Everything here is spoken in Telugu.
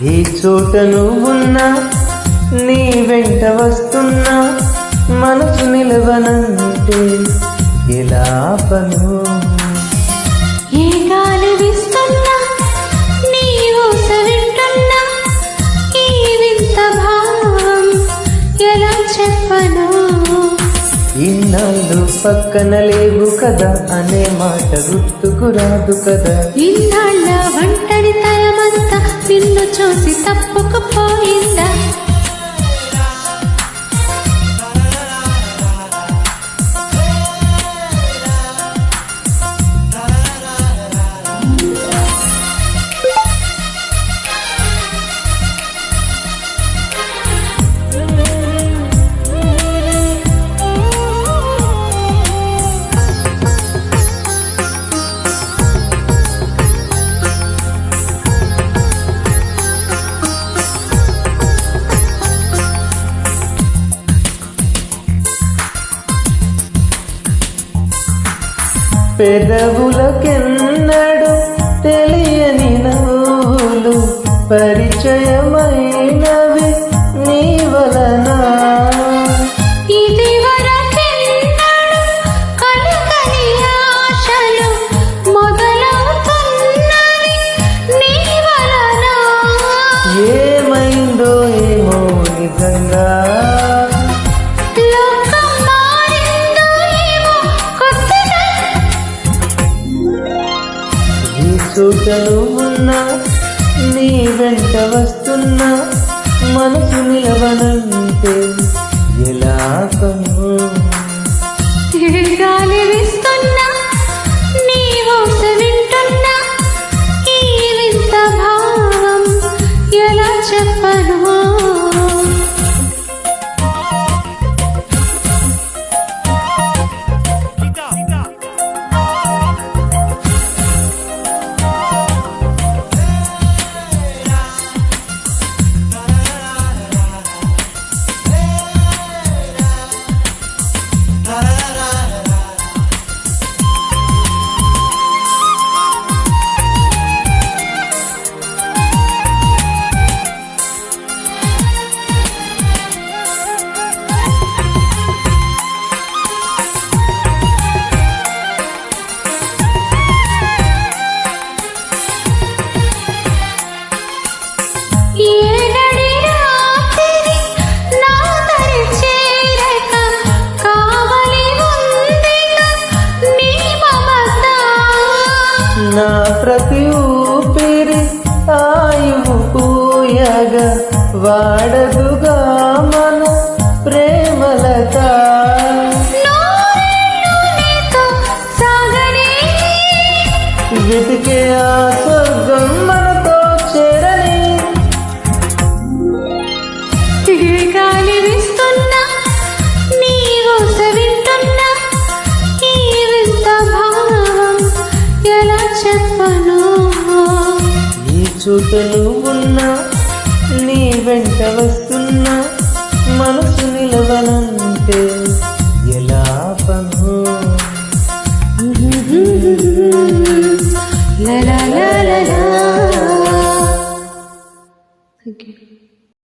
ఈ చోట నువ్వున్నా నీ వెంట వస్తున్నా మనసు నిలవనంటే ఎలా పను ఏ గాలి వీస్తున్నా నీ ఊస వింటున్నా ఈ వింత భావం ఎలా చెప్పను ఇన్నాళ్ళు పక్కన లేవు కదా అనే మాట గుర్తుకు రాదు కదా ఇన్నాళ్ళ ఒంటరి తయమంతా నిన్ను చూసి తప్పుకుపోయిందా పెదవులకెన్నడు తెలియని నవ్వులు పరిచయమైనవి నీ వలన ఇదివరకెన్నడు కలగని ఆశలు మొదలవుతున్నవి నీ వలన ఏమైందో ఏమో నిజంగా లోకం మారిందో ఏమో కొత్తగా ఈ చోట నువ్వున్నా నీ వెంట వస్తున్నా మనసు నిలవనంటే ఎలా కను గాలి వీస్తున్నా నీ ఊస వింటున్నా ఈ వింత భావం ఎలా చెప్పను ఏడడి రాత్రి నా దరి చేరక కావలి ఉందిగా నీ మమత నా ప్రతి ఊపిరి ఆయువు పూయగా వాడదుగా మన ప్రేమలత నూరేళ్ళు నీతో సాగని వెతికే ఆ స్వర్గం మనతో చేరని గాలి వీస్తున్నా నీ ఊస వింటున్నా ఈ వింత భావం ఎలా చెప్పను ఈ చోట నువ్వున్నా నీ వెంట వస్తున్నా మనసు నిలవనంటే